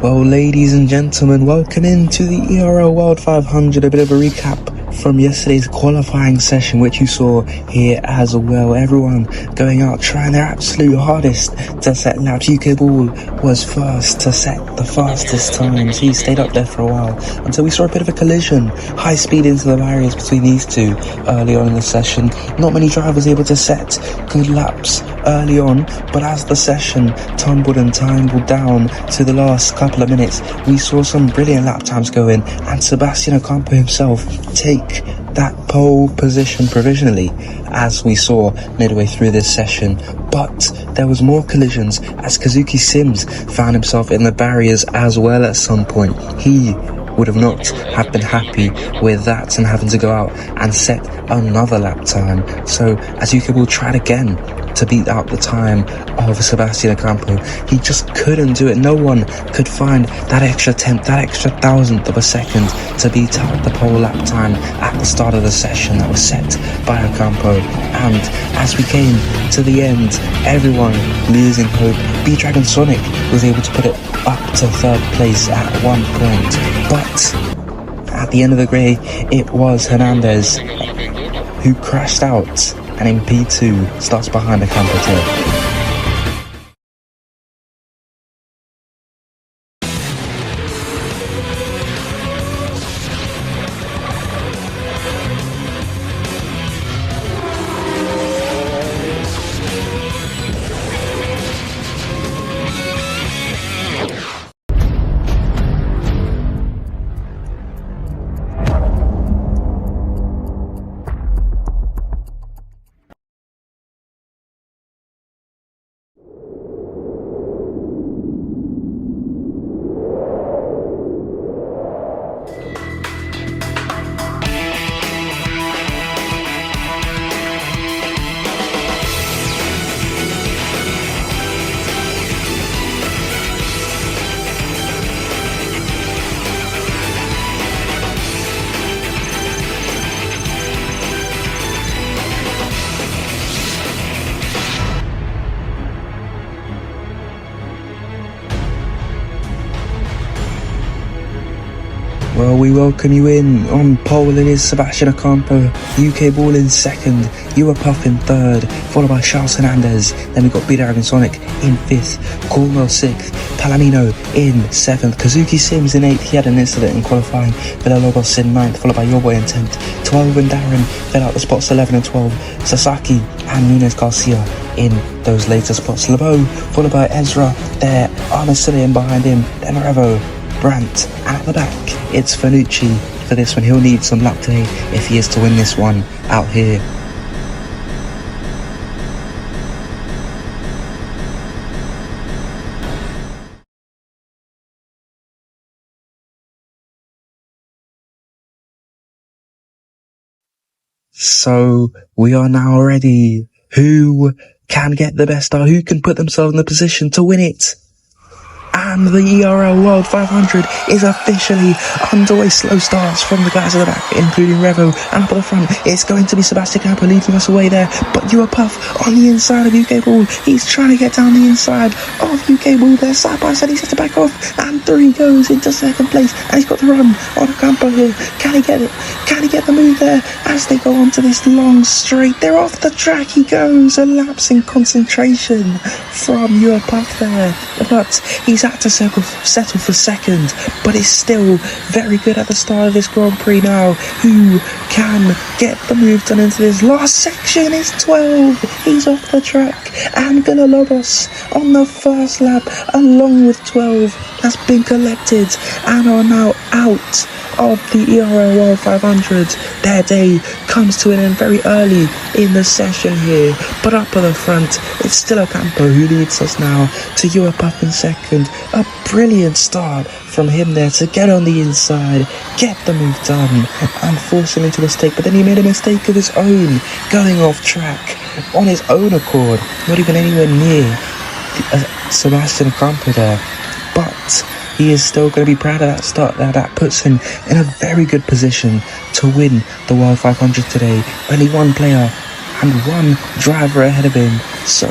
Well, ladies and gentlemen, welcome into the ERL World 500, a bit of a recap from yesterday's qualifying session, which you saw here as well. Everyone going out trying their absolute hardest to set laps. UK Ball was first to set the fastest times. He stayed up there for a while until we saw a bit of a collision, high speed into the barriers between these two early on in the session. Not many drivers able to set good laps early on, but as the session tumbled down to the last couple of minutes, we saw some brilliant lap times go in, and Sebastian Ocampo himself take that pole position provisionally, as we saw midway through this session. But there was more collisions as Kazuki Sims found himself in the barriers as well at some point. He would have not have been happy with that and having to go out and set another lap time. So as UK Ball tried again to beat out the time of Sebastian Ocampo, he just couldn't do it. No one could find that extra tenth, that extra thousandth of a second to beat out the pole lap time at the start of the session that was set by Ocampo. And as we came to the end, everyone losing hope. B-Dragon Sonic was able to put it up to third place at one point, but at the end of the day, it was Hernandez who crashed out and in P2 starts behind Ocampo too. Well, we welcome you in. On pole it is Sebastian Ocampo, UK Ball in second, Puff in third, followed by Charles Hernandez. Then we got B-Dragon Sonic in fifth, Cornwell sixth, Palomino in seventh, Kazuki Sims in eighth. He had an incident in qualifying. Villalobos in ninth, followed by Your Boy in 10th. 12 and Darren fell out the spots 11 and 12. Sasaki and Nunez Garcia in those later spots. LeBeau followed by Ezra there, Armacillian in behind him, then Revo, Brandt at the back. It's Fanucci for this one. He'll need some luck today if he is to win this one out here. So we are now ready. Who can get the best star? Who can put themselves in the position to win it? And the ERL World 500 is officially underway. Slow starts from the guys at the back, including Revo, and up at the front, it's going to be Sebastian Ocampo leading us away there, but Puff on the inside of UK Ball. He's trying to get down the inside of UK Ball there, side by side. He has to back off, and through he goes into second place, and he's got the run on Ocampo here. Can he get it? Can he get the move there as they go onto this long straight? They're off the track. He goes, a lapse in concentration from Puff there, but he's had to settle for second, but is still very good at the start of this Grand Prix now. Who can get the move done into this last section? Is 12. He's off the track, and Villalobos on the first lap along with 12 has been collected and are now out of the ERL World 500. Their day comes to an end very early in the session here, but up at the front it's still Ocampo who leads us now to Puff in second. A brilliant start from him there to get on the inside, get the move done and force him into a mistake, but then he made a mistake of his own, going off track on his own accord, not even anywhere near Sebastian Ocampo there. But he is still going to be proud of that start there. That puts him in a very good position to win the World 500 today. Only one player and one driver ahead of him. So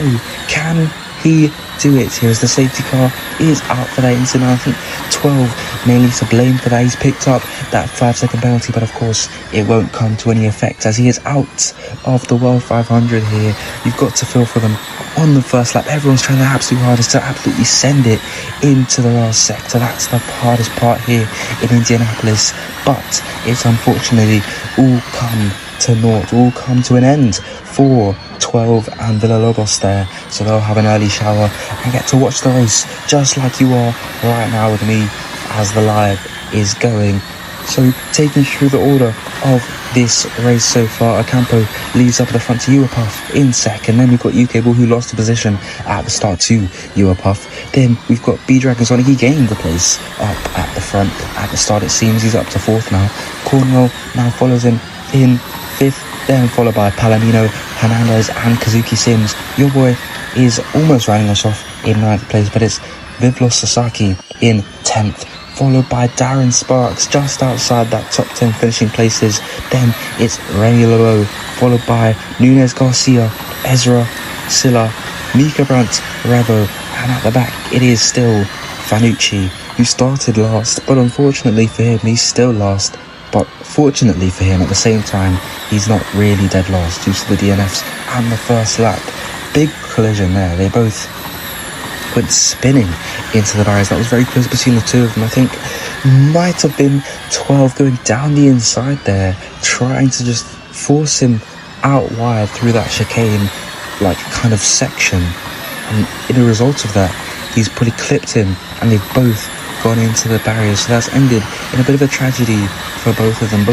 can he do it here as the safety car is out for that incident? I think 12 mainly to blame for that. He's picked up that 5-second penalty, but of course it won't come to any effect as he is out of the World 500 here. You've got to feel for them on the first lap. Everyone's trying their absolute hardest to absolutely send it into the last sector. That's the hardest part here in Indianapolis, but it's unfortunately all come to naught, all come to an end for 12 and Villalobos there, so they'll have an early shower and get to watch the race just like you are right now with me as the live is going. So taking you through the order of this race so far, Ocampo leads up at the front to Uapuff in second. Then we've got UK Bull who lost the position at the start to Uapuff. Then we've got B-Dragon Sonic. He gained the place up at the front at the start. It seems he's up to fourth now. Cornwell now follows him in fifth, then followed by Palomino, Hernandez and Kazuki Sims. Your boy is almost running us off in ninth place, but it's Vivlos Sasaki in 10th, followed by Darren Sparks just outside that top 10 finishing places. Then it's Remy Lobo, followed by Nunez Garcia, Ezra Silla, Mika Brandt, Revo, and at the back it is still Fanucci, who started last, but unfortunately for him he's still last. But fortunately for him, at the same time, he's not really dead last due to the DNFs and the first lap. Big collision there. They both went spinning into the barriers. That was very close between the two of them. I think might have been 12 going down the inside there, trying to just force him out wide through that chicane, like kind of section. And in the result of that, he's probably clipped him, and they've both gone into the barriers. So that's ended in a bit of a tragedy for both of them.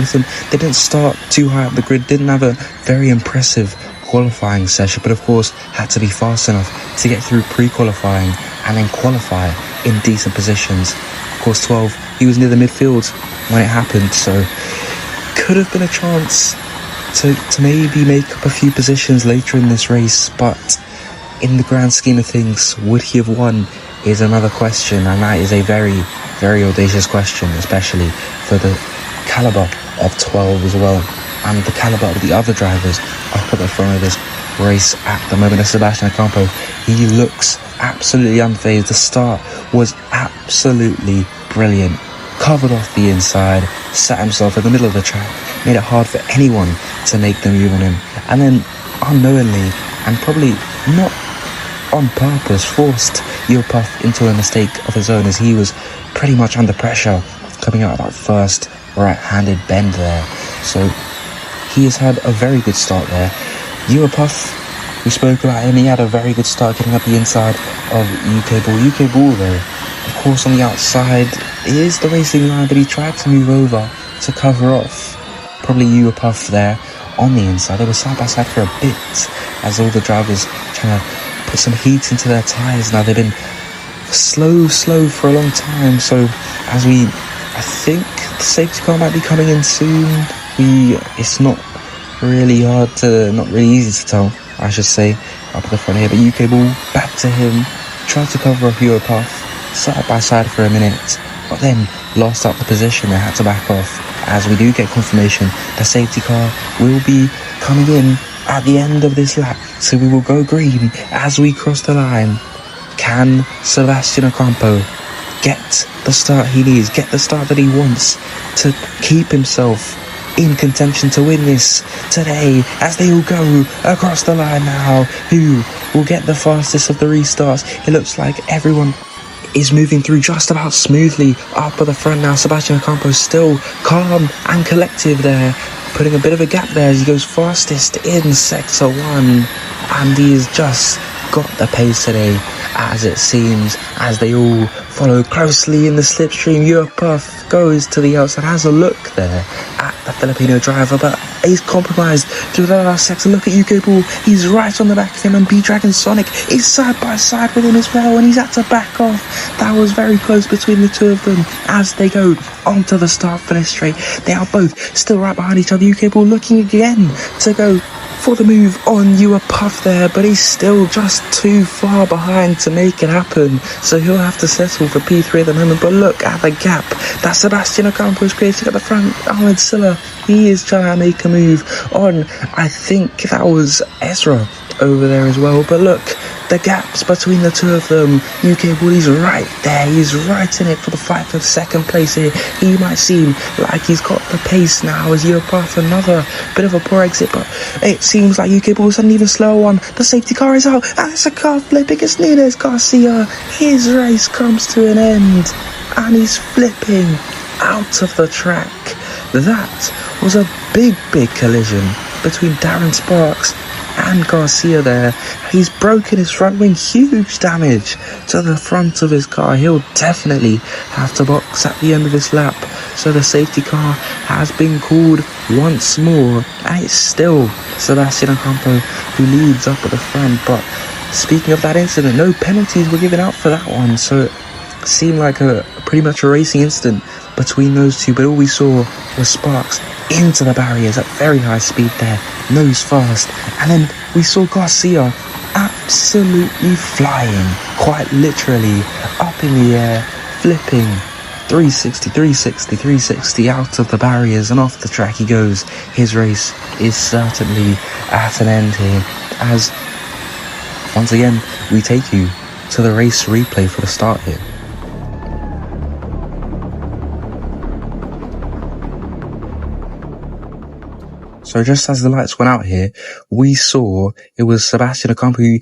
They didn't start too high up the grid, didn't have a very impressive qualifying session, but of course had to be fast enough to get through pre-qualifying and then qualify in decent positions. Of course 12, he was near the midfield when it happened, so could have been a chance to maybe make up a few positions later in this race, but in the grand scheme of things, would he have won is another question, and that is a very, very audacious question, especially for the caliber of 12 as well, and the caliber of the other drivers up at the front of this race at the moment. Sebastian Ocampo, he looks absolutely unfazed. The start was absolutely brilliant. Covered off the inside, sat himself in the middle of the track, made it hard for anyone to make the move on him, and then unknowingly, and probably not on purpose, forced Uapuff into a mistake of his own as he was pretty much under pressure coming out of that first right-handed bend there. So he has had a very good start there. Uapuff, we spoke about him, he had a very good start getting up the inside of UK Bull. UK Bull though, of course on the outside is the racing line, but he tried to move over to cover off probably Uapuff there on the inside. They were side by side for a bit as all the drivers trying to put some heat into their tyres. Now they've been slow for a long time, so as I think the safety car might be coming in soon. It's not really easy to tell, I should say, up at the front here, but UK Bull back to him, tried to cover up Uapuff side by side for a minute, but then lost up the position and had to back off as we do get confirmation the safety car will be coming in at the end of this lap, so we will go green as we cross the line. Can Sebastian Ocampo get the start he needs, get the start that he wants to keep himself in contention to win this today, as they all go across the line now? Who will get the fastest of the restarts? It looks like everyone is moving through just about smoothly up at the front now. Sebastian Ocampo still calm and collective there, putting a bit of a gap there as he goes fastest in sector 1, and he's just got the pace today, as it seems, as they all follow closely in the slipstream. Uapuff goes to the outside, has a look there at the Filipino driver, but he's compromised through the last sector. Look at UK Bull, he's right on the back of him, and B-Dragon Sonic is side by side with him as well, and he's had to back off. That was very close between the two of them as they go onto the start-finish straight. They are both still right behind each other. UK Bull looking again to go for the move on Uapuff there, but he's still just too far behind to make it happen, so he'll have to settle for P3 at the moment. But look at the gap that Sebastian Ocampo is creating at the front. Ahmed Silla, he is trying to make a move on, I think that was Ezra over there as well, but look, the gaps between the two of them. UK Bull, he's right there. He's right in it for the fight for second place here. He might seem like he's got the pace now as Europath, another bit of a poor exit, but it seems like UK Bull's an even slower one. The safety car is out, and it's a car flipping. It's Nunes Garcia. His race comes to an end, and he's flipping out of the track. That was a big collision between Darren Sparks and Garcia there. He's broken his front wing, huge damage to the front of his car. He'll definitely have to box at the end of this lap. So the safety car has been called once more, and it's still Sebastian Ocampo who leads up at the front. But speaking of that incident, no penalties were given out for that one, so it seemed like pretty much a racing incident between those two. But all we saw was Sparks into the barriers at very high speed there, nose fast, and then we saw Garcia absolutely flying, quite literally up in the air, flipping 360 out of the barriers, and off the track he goes. His race is certainly at an end here, as once again we take you to the race replay for the start here. So just as the lights went out here, we saw it was Sebastian Ocampo who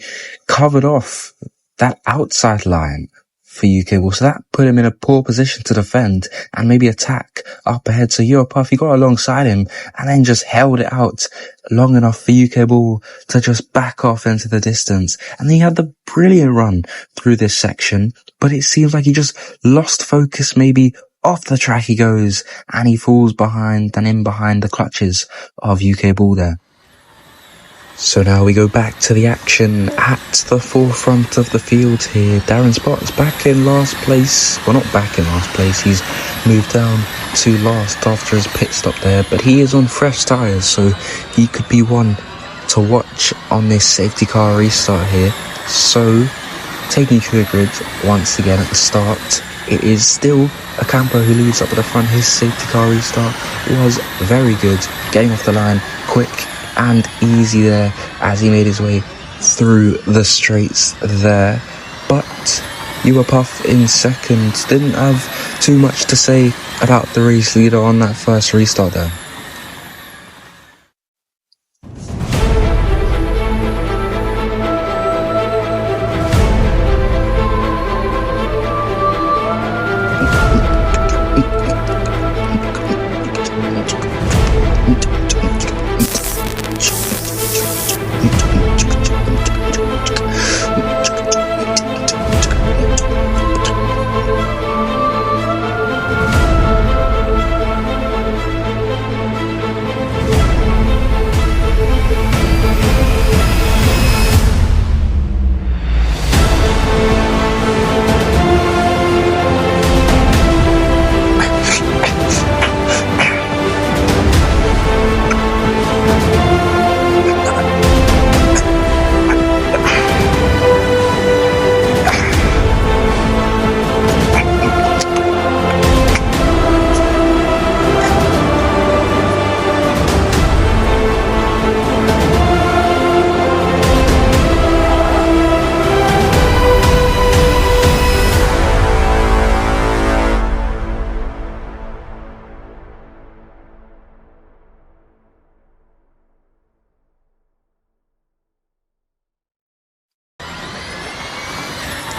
covered off that outside line for UK Bull. So that put him in a poor position to defend and maybe attack up ahead. So Europuff, he got alongside him and then just held it out long enough for UK Bull to just back off into the distance. And then he had the brilliant run through this section, but it seems like he just lost focus maybe. Off the track he goes, and he falls behind and in behind the clutches of UK Bull there. So now we go back to the action at the forefront of the field here. Darren Sparks back in last place. Well, not back in last place. He's moved down to last after his pit stop there, but he is on fresh tyres, so he could be one to watch on this safety car restart here. So, taking you through the grid once again at the start, it is still Ocampo who leads up at the front. His safety car restart was very good, getting off the line quick and easy there as he made his way through the straights there. But Puff in second didn't have too much to say about the race leader on that first restart there.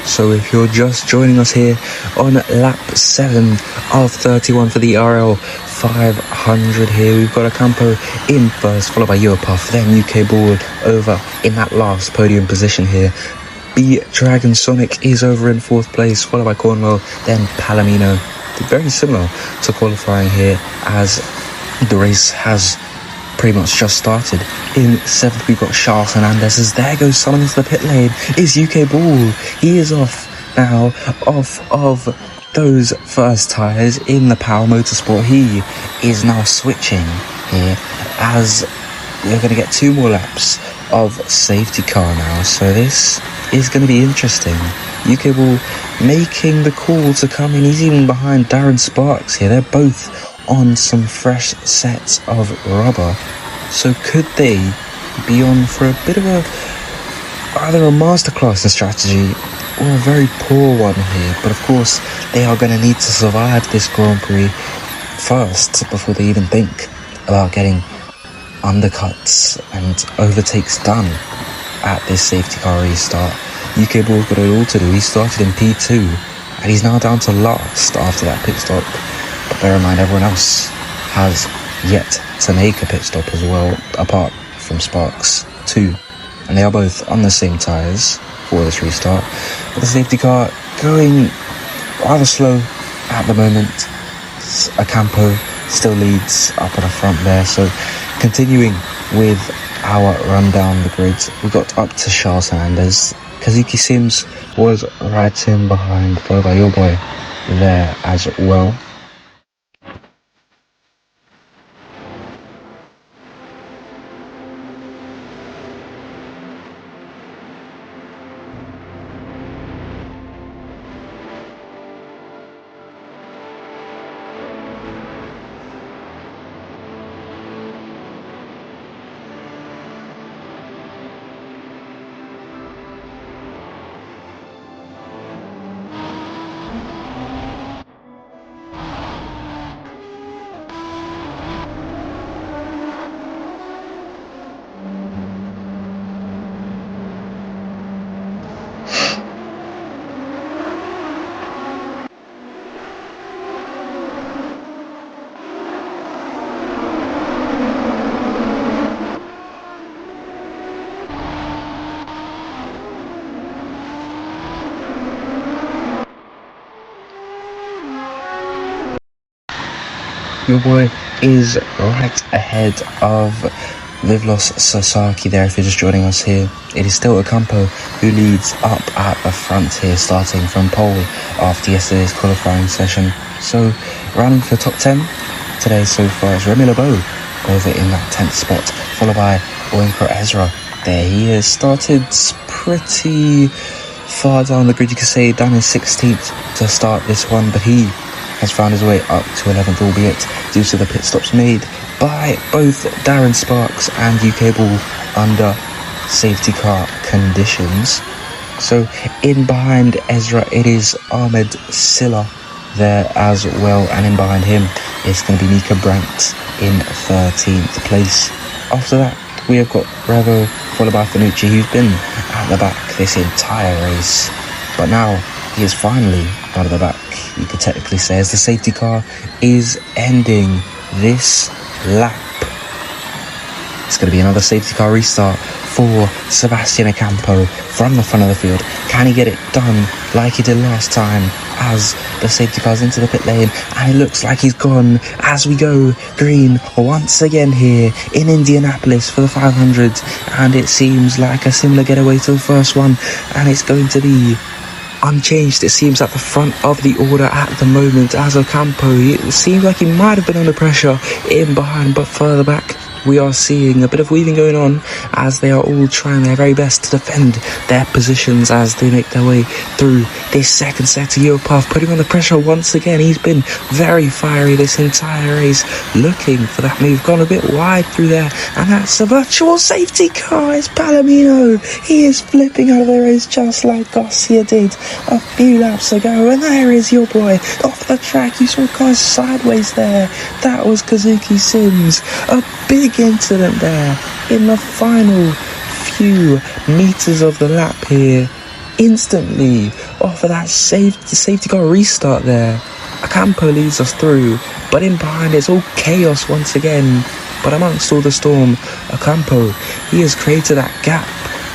So if you're just joining us here on lap 7 of 31 for the ERL 500 here, we've got Ocampo in first, followed by Europuff, then UK Bull over in that last podium position here. B-Dragon Sonic is over in fourth place, followed by Cornwell, then Palomino. Very similar to qualifying here, as the race has pretty much just started. In seventh, we've got Charles Hernandez, as there goes someone into the pit lane. Is UK Bull. He is off now, off of those first tyres in the Power Motorsport. He is now switching here, as we're going to get 2 more laps of safety car now. So this is going to be interesting. UK Bull making the call to come in. He's even behind Darren Sparks here. They're both on some fresh sets of rubber, so could they be on for a bit of a either a masterclass in strategy or a very poor one here, but of course they are going to need to survive this Grand Prix first before they even think about getting undercuts and overtakes done at this safety car restart. UK Ball's got it all to do. He started in P2 and he's now down to last after that pit stop, but bear in mind everyone else has yet to make a pit stop as well, apart from Sparks too, and they are both on the same tyres for this restart. But the safety car going rather slow at the moment. Ocampo still leads up at the front there. So continuing with our run down the grid, we got up to Charles Hernandez. Kazuki Sims was right in behind, followed by your boy there as well. Your boy is right ahead of Vivlos Sasaki there if you're just joining us here. It is still Ocampo who leads up at the front here, starting from pole after yesterday's qualifying session. So running for top 10 today so far is Remy Lebeau over in that 10th spot, followed by Oyinkro'sRacingWorld. There he has started pretty far down the grid, you could say, down in 16th to start this one, but he has found his way up to 11th, albeit due to the pit stops made by both Darren Sparks and UK Ball under safety car conditions. So in behind Ezra, it is Ahmed Silla there as well, and in behind him it's going to be Mika Brandt in 13th place. After that we have got Revo, followed by Fanucci, who's been at the back this entire race, but now he is finally out of the back, you could technically say, as the safety car is ending this lap. It's going to be another safety car restart for Sebastian Ocampo from the front of the field. Can he get it done like he did last time as the safety car's into the pit lane? And it looks like he's gone as we go green once again here in Indianapolis for the 500, and it seems like a similar getaway to the first one, and it's going to be unchanged, it seems, at the front of the order at the moment as Ocampo. It seems like he might have been under pressure in behind, but further back we are seeing a bit of weaving going on as they are all trying their very best to defend their positions as they make their way through this second set of Europath, putting on the pressure once again. He's been very fiery this entire race, looking for that move, gone a bit wide through there, and that's a virtual safety car. It's Palomino. He is flipping out of the race just like Garcia did a few laps ago, and there is your boy off the track. You saw guys sideways there. That was Kazuki Sims. A big incident there in the final few meters of the lap here. Instantly off of that safety car restart there, Ocampo leads us through, but in behind it's all chaos once again. But amongst all the storm, Ocampo, he has created that gap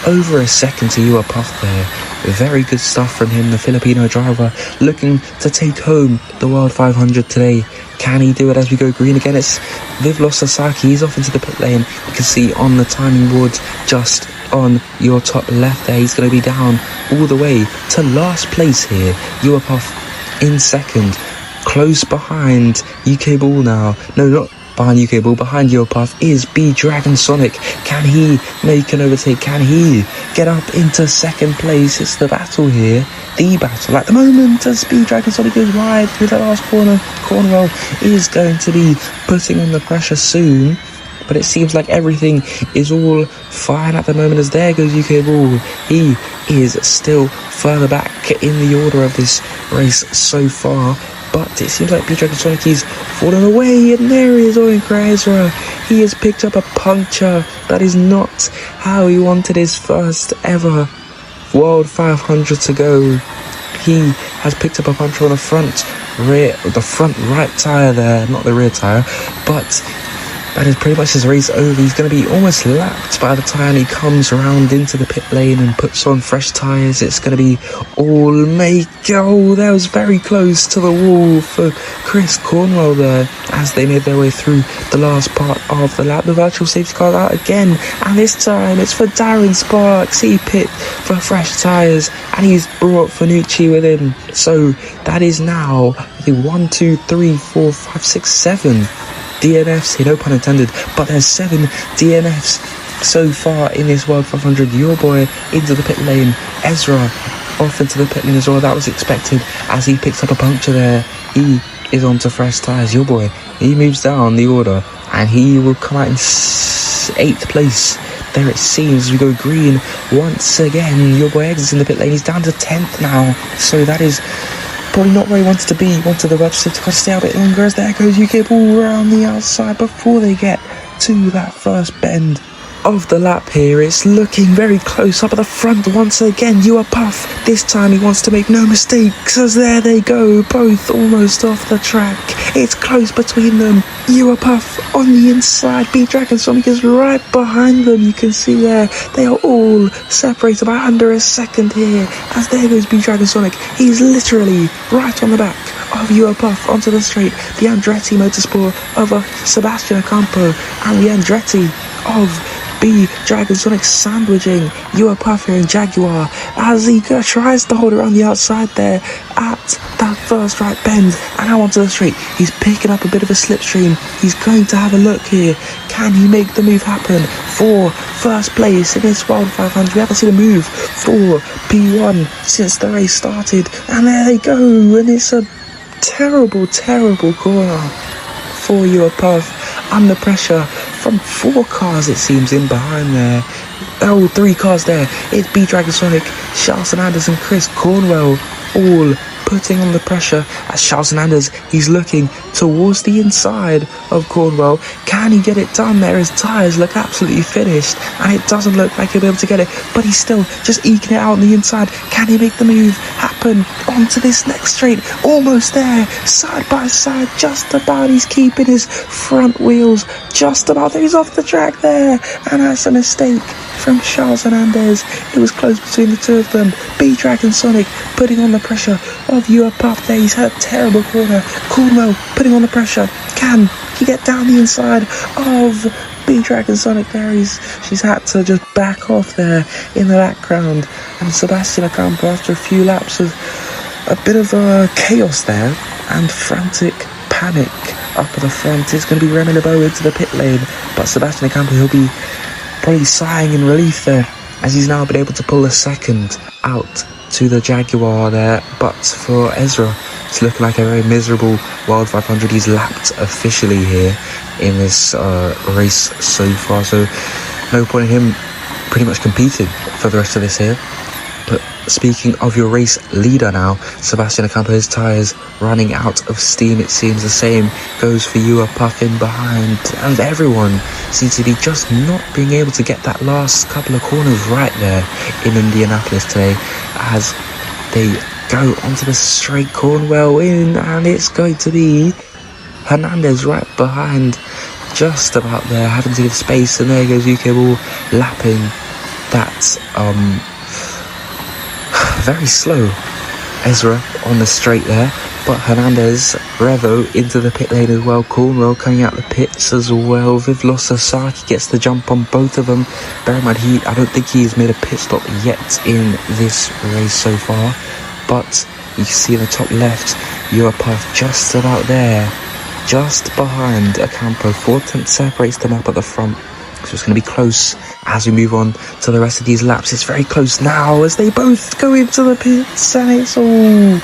over a second to Europath there. Very good stuff from him, the Filipino driver, looking to take home the World 500 today. Can he do it as we go green again? It's Vivlos Sasaki. He's off into the pit lane. You can see on the timing boards just on your top left there, he's going to be down all the way to last place here. Europath in second, close behind UK Ball now. No, not behind UK Ball, behind Europath is B Dragon Sonic. Can he make an overtake? Can he get up into second place? It's the battle here, the battle at the moment as B Dragon Sonic goes wide through the last corner. Cornwell is going to be putting on the pressure soon, but it seems like everything is all fine at the moment, as there goes UK Ball. He is still further back in the order of this race so far, but it seems like B-Dragon Sonic, he's fallen away, and there is Oyinkro'sRacingWorld. He has picked up a puncture. That is not how he wanted his first ever World 500 to go. He has picked up a puncture on the front right tyre there, not the rear tyre, but that is pretty much his race over. He's going to be almost lapped by the time he comes around into the pit lane and puts on fresh tyres. It's going to be all make. Oh, that was very close to the wall for Chris Cornwell there as they made their way through the last part of the lap. The virtual safety car out again, and this time it's for Darren Sparks. He pit for fresh tyres, and he's brought Fanucci with him. So that is now, I think, 1, 2, 3, 4, 5, 6, 7 DNFs here, no pun intended, but there's 7 DNFs so far in this World 500. Your boy into the pit lane, Ezra off into the pit lane as well. That was expected as he picks up a puncture there. He is on to fresh tyres. Your boy, he moves down the order and he will come out in 8th place. There it seems as we go green once again. Your boy exits in the pit lane. He's down to 10th now, so that is probably not where he wanted to be. He wanted the virtual safety car to stay a bit longer, as there goes UK Ball around the outside before they get to that first bend of the lap here. It's looking very close up at the front once again. You are Puff. This time he wants to make no mistakes, as there they go, both almost off the track. It's close between them. You are Puff on the inside. B-Dragon Sonic is right behind them. You can see there they are all separated by under a second here, as there goes B-Dragon Sonic. He's literally right on the back of You are Puff onto the straight. The Andretti Motorsport of Sebastian Ocampo, and the Andretti of B-Dragon Sonic sandwiching You are Puff here in Jaguar as he tries to hold around the outside there at that first right bend, and now onto the straight. He's picking up a bit of a slipstream. He's going to have a look here. Can he make the move happen for first place in this World 500? We haven't seen a move for P1 since the race started, and there they go, and it's a terrible corner for You are Puff, under pressure from 4 cars, it seems, in behind there. Oh, 3 cars there. It's B-Dragon Sonic, Charles Fernandez and Chris Cornwell all putting on the pressure as Charles Fernandez, he's looking towards the inside of Cornwell. Can he get it done there? His tyres look absolutely finished and it doesn't look like he'll be able to get it, but he's still just eking it out on the inside. Can he make the move happen onto this next straight? Almost there, side by side, just about. He's keeping his front wheels just about there. He's off the track there, and that's a mistake from Charles Fernandez. It was close between the two of them. B-Dragon Sonic putting on the pressure of You are Puff there. He's had a terrible corner. Cornwell putting on the pressure. Can he get down the inside of B-Dragon Sonic there? She's had to just back off there in the background. And Sebastian Ocampo, after a few laps of a bit of chaos there and frantic panic up at the front, it's going to be Remy LeBeau into the pit lane. But Sebastian Ocampo, he'll be probably sighing in relief there, as he's now been able to pull a second out to the Jaguar there. But for Ezra, it's looking like a very miserable World 500. He's lapped officially here in this race so far, so no point in him pretty much competing for the rest of this here. But speaking of your race leader now, Sebastian Ocampo, his tyres running out of steam, it seems. The same goes for You are Puff in behind, and everyone seems to be just not being able to get that last couple of corners right there in Indianapolis today, as they go onto the straight. Cornwell in, and it's going to be Hernandez right behind, just about there, having to give space, and there goes UK Ball lapping that very slow Ezra on the straight there. But Hernandez, Revo into the pit lane as well. Cornwell coming out the pits as well. Vivlos Sasaki gets the jump on both of them. Bear in mind, I don't think he's made a pit stop yet in this race so far. But you can see in the top left, You are Puff just about there, just behind Ocampo. 4/10 separates them up at the front. So it's going to be close as we move on to the rest of these laps. It's very close now as they both go into the pits, and it's all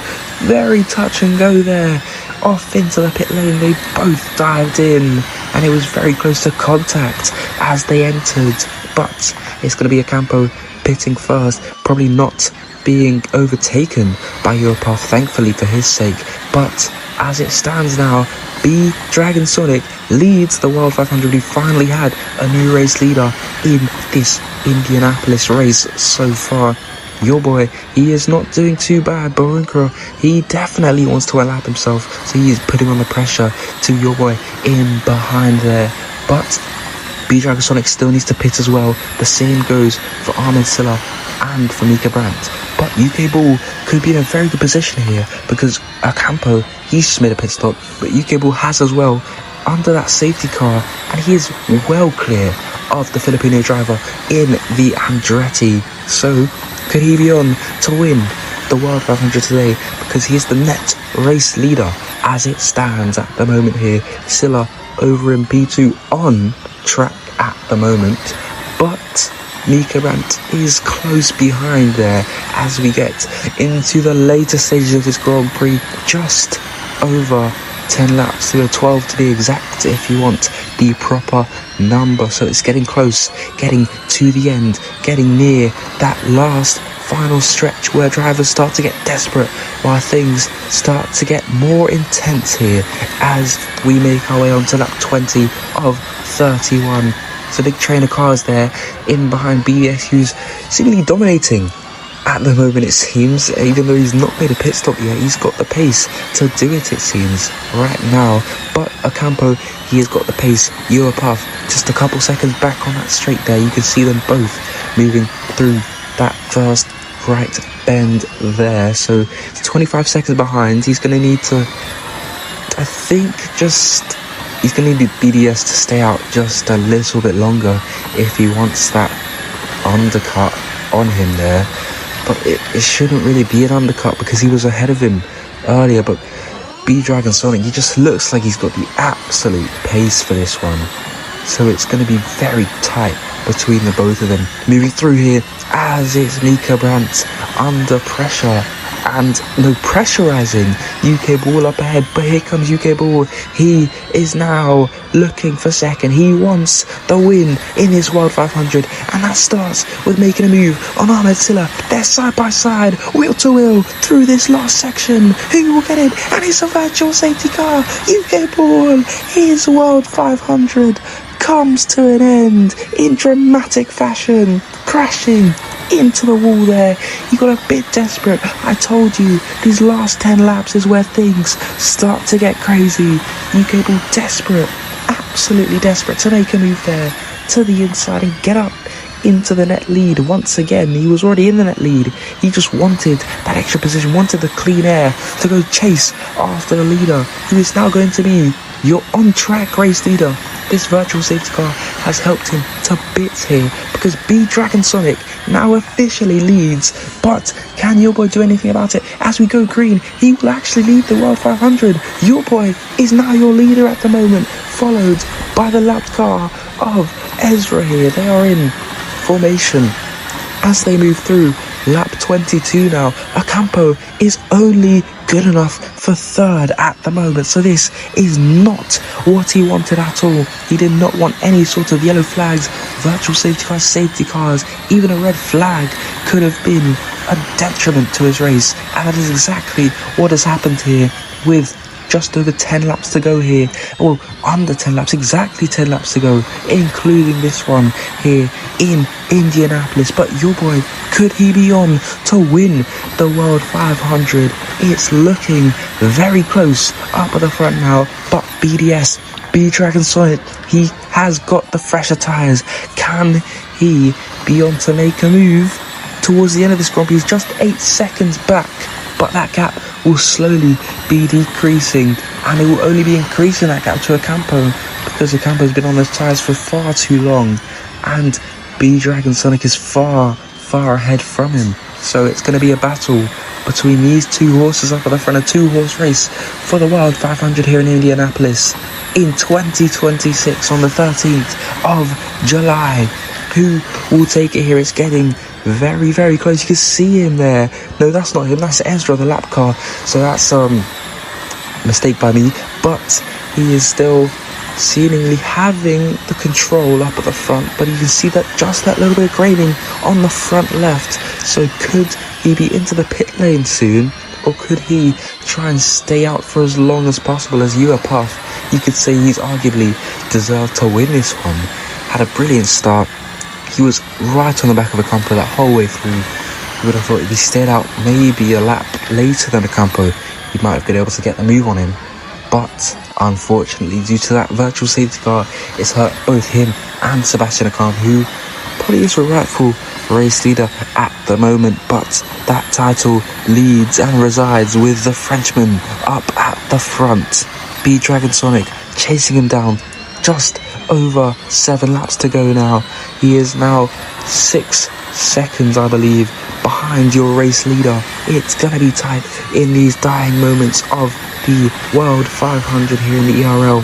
very touch and go there. Off into the pit lane, they both dived in, and it was very close to contact as they entered. But it's going to be Ocampo pitting first, probably not being overtaken by Europath, thankfully for his sake. But as it stands now, B Dragon Sonic leads the World 500. He finally had a new race leader in this Indianapolis race so far. Your boy, he is not doing too bad, but Oyinkro, he definitely wants to unlap himself, so he is putting on the pressure to your boy in behind there. But B Dragon Sonic still needs to pit as well. The same goes for Ahmed Silla and for Mika Brandt. But UK Ball could be in a very good position here because Ocampo, he's just made a pit stop, but UK Ball has as well under that safety car, and he is well clear of the Filipino driver in the Andretti. So could he be on to win the World 500 today, because he is the net race leader as it stands at the moment here. Silla over in P2 on track at the moment, but Mika Brandt is close behind there as we get into the later stages of this Grand Prix. Just over 10 laps to go, 12 to be exact if you want the proper number. So it's getting close, getting to the end, getting near that last final stretch where drivers start to get desperate, while things start to get more intense here as we make our way onto lap 20 of 31. It's a big train of cars there in behind BDS, who's seemingly dominating at the moment, it seems. Even though he's not made a pit stop yet, he's got the pace to do it seems, right now. But Ocampo, he has got the pace. Europath just a couple seconds back on that straight there. You can see them both moving through that first right bend there. So it's 25 seconds behind. He's going to need to, I think, he's going to need BDS to stay out just a little bit longer if he wants that undercut on him there. But it shouldn't really be an undercut because he was ahead of him earlier. But B Dragon Sonic, he just looks like he's got the absolute pace for this one. So it's going to be very tight between the both of them. Moving through here as it's Mika Brandt under pressure. And no pressurizing UK Ball up ahead, but here comes UK Ball. He is now looking for second. He wants the win in his World 500, and that starts with making a move on Ahmed Silla. They're side by side, wheel to wheel through this last section. Who will get it? And it's a virtual safety car. UK Ball, his World 500 comes to an end in dramatic fashion, crashing into the wall there. He got a bit desperate. I told you, these last 10 laps is where things start to get crazy. UK Ball desperate, absolutely desperate to make a move there to the inside and get up into the net lead. Once again, he was already in the net lead. He just wanted that extra position, wanted the clean air to go chase after the leader, who is now going to be your on-track race leader. This virtual safety car has helped him to bits here because B Dragon Sonic now officially leads. But can your boy do anything about it? As we go green, he will actually lead the World 500. Your boy is now your leader at the moment, followed by the lapped car of Ezra here. They are in formation as they move through lap 22 now. Ocampo is only good enough for third at the moment, so this is not what he wanted at all. He did not want any sort of yellow flags, virtual safety cars, even a red flag could have been a detriment to his race, and that is exactly what has happened here with just over 10 laps to go here, or under 10 laps, exactly 10 laps to go, including this one here in Indianapolis. But your boy, could he be on to win the World 500? It's looking very close up at the front now, but BDS, B Dragon Sonic, he has got the fresher tyres. Can he be on to make a move towards the end of this Grand Prix? He's just 8 seconds back, but that gap will slowly be decreasing, and it will only be increasing that gap to Ocampo because Ocampo has been on those tyres for far too long, and B Dragon Sonic is far ahead from him. So it's going to be a battle between these two horses up at the front, a two-horse race for the World 500 here in Indianapolis in 2026 on the 13th of July. Who will take it here? It's getting very close. You can see him there. No, that's not him, that's Ezra, the lap car. So that's mistake by me, but he is still seemingly having the control up at the front, but you can see that just that little bit of graining on the front left. So could he be into the pit lane soon, or could he try and stay out for as long as possible? As Puff, you could say he's arguably deserved to win this one. Had a brilliant start. He was right on the back of Ocampo that whole way through. You would have thought if he stayed out maybe a lap later than Ocampo, he might have been able to get the move on him. But unfortunately, due to that virtual safety car, it's hurt both him and Sebastian Ocampo, who probably is a rightful race leader at the moment. But that title leads and resides with the Frenchman up at the front. B-Dragon Sonic chasing him down. Just over 7 laps to go now. He is now 6 seconds, I believe, behind your race leader. It's gonna be tight in these dying moments of the World 500 here in the ERL.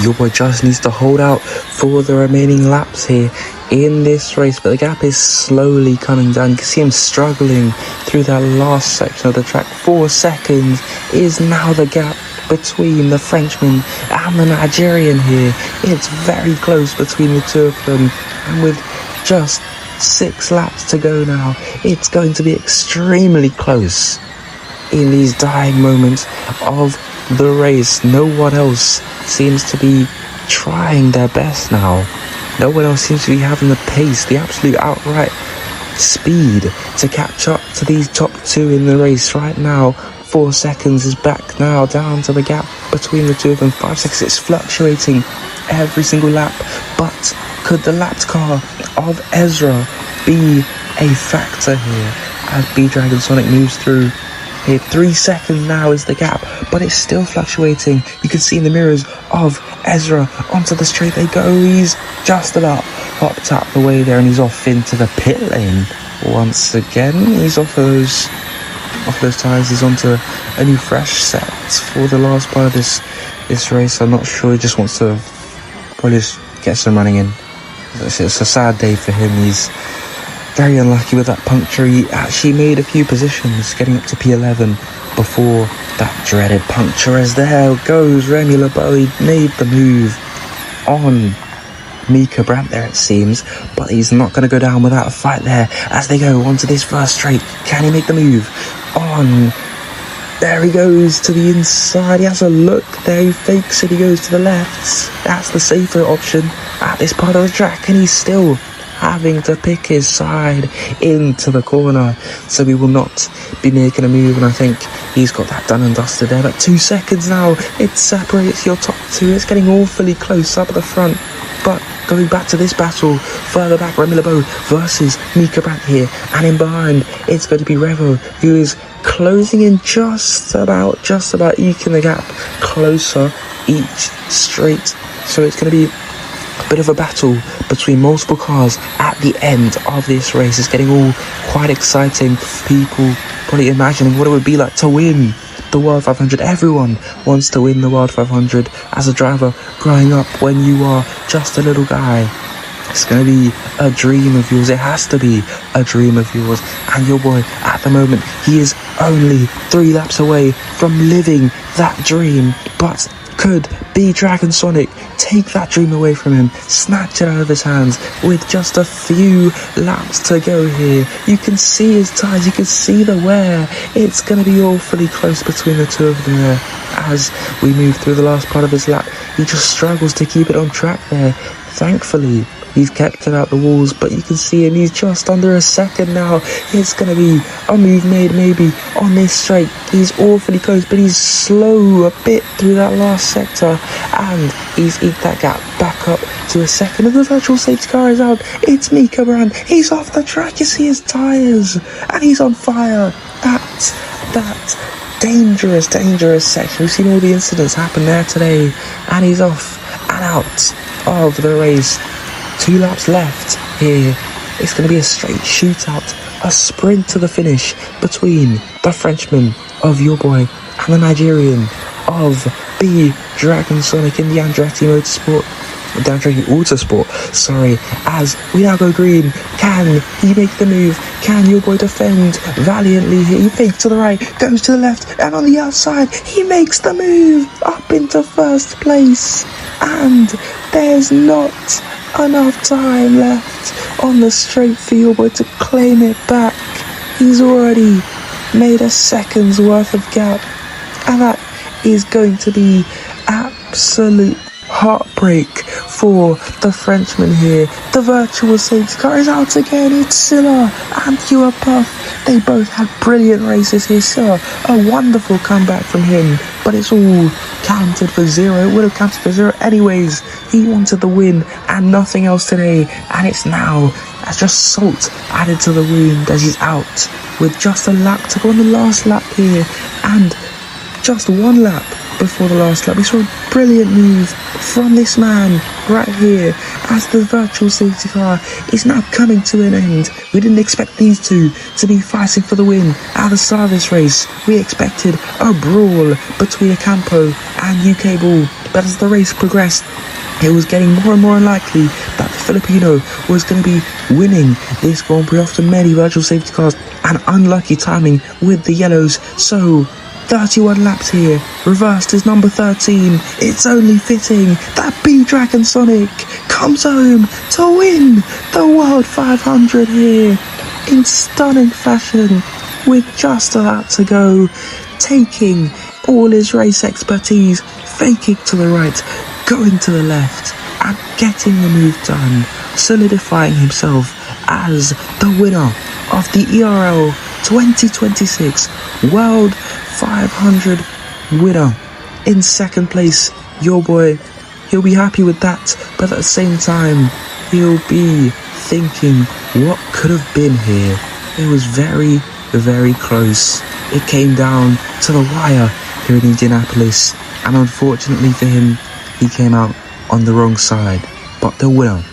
Your boy just needs to hold out for the remaining laps here in this race, but the gap is slowly coming down. You can see him struggling through that last section of the track. 4 seconds is now the gap between the Frenchman and the Nigerian here. It's very close between the two of them, and with just 6 laps to go now, it's going to be extremely close in these dying moments of the race. No one else seems to be trying their best now. No one else seems to be having the pace, the absolute outright speed to catch up to these top 2 in the race right now. 4 seconds is back now down to the gap between the two of them. 5 seconds, it's fluctuating every single lap. But could the lapped car of Ezra be a factor here as B-Dragon Sonic moves through here? 3 seconds now is the gap, but it's still fluctuating. You can see in the mirrors of Ezra onto the straight they go. He's just about hopped out the way there, and he's off into the pit lane once again. He's off those tyres. He's onto a new fresh set for the last part of this race. I'm not sure. He just wants to probably just get some running in. It's a sad day for him. He's very unlucky with that puncture. He actually made a few positions getting up to P11 before that dreaded puncture, as there goes Remy LeBeau. He made the move on Mika Brandt there, it seems, but he's not going to go down without a fight there as they go onto this first straight. Can he make the move on? There he goes to the inside. He has a look there. He fakes it. He goes to the left. That's the safer option at this part of the track, and he's still having to pick his side into the corner, so he will not be making a move. And I think he's got that done and dusted there. But 2 seconds now, it separates your top 2. It's getting awfully close up at the front. But going back to this battle, further back, Remy LeBeau versus Mika Brandt here, and in behind it's going to be Revo, who is closing in just about eking the gap closer each straight. So it's going to be a bit of a battle between multiple cars at the end of this race. It's getting all quite exciting. People probably imagining what it would be like to win the World 500. Everyone wants to win the World 500 as a driver growing up when you are just a little guy. It's going to be a dream of yours. It has to be a dream of yours. And your boy, at the moment, he is only 3 laps away from living that dream. But could B-Dragon Sonic take that dream away from him, snatch it out of his hands with just a few laps to go here? You can see his tyres, you can see the wear. It's going to be awfully close between the two of them there as we move through the last part of his lap. He just struggles to keep it on track there. Thankfully, he's kept it out the walls, but you can see him, he's just under a second now. It's going to be a move made maybe on this straight. He's awfully close, but he's slow a bit through that last sector, and he's eked that gap back up to a second, and the virtual safety car is out. It's Mika Brandt. He's off the track. You see his tyres, and he's on fire at that dangerous section. We've seen all the incidents happen there today, and he's off and out of the race. 2 laps left here. It's going to be a straight shootout, a sprint to the finish between the Frenchman of your boy and the Nigerian of B Dragon Sonic in the Andretti Autosport, sorry, as we now go green. Can he make the move? Can your boy defend valiantly here? He fakes to the right, goes to the left, and on the outside, he makes the move up into first place. And there's not enough time left on the straight for your boy to claim it back. He's already made a second's worth of gap, and that is going to be absolute heartbreak for the Frenchman here. The virtual safety car is out again. It's Silla and Hugh Puff. They both had brilliant races here. Silla, a wonderful comeback from him, but it's all counted for zero. It would have counted for zero anyways. He wanted the win and nothing else today, and it's now as just salt added to the wound as he's out with just a lap to go on the last lap here, and just one lap before the last lap. We saw a brilliant move from this man right here as the virtual safety car is now coming to an end. We didn't expect these two to be fighting for the win at the start of this race. We expected a brawl between Ocampo and UK Ball, but as the race progressed, it was getting more and more unlikely that the Filipino was going to be winning this Grand Prix after many virtual safety cars and unlucky timing with the yellows. So 31 laps here, reversed is number 13. It's only fitting that B Dragon Sonic comes home to win the World 500 here in stunning fashion with just a lap to go, taking all his race expertise, faking to the right, going to the left and getting the move done, solidifying himself as the winner of the ERL 2026 World 500 winner. In second place, your boy, he'll be happy with that, but at the same time, he'll be thinking what could have been here. It was very, very close. It came down to the wire here in Indianapolis, and unfortunately for him, he came out on the wrong side. But the winner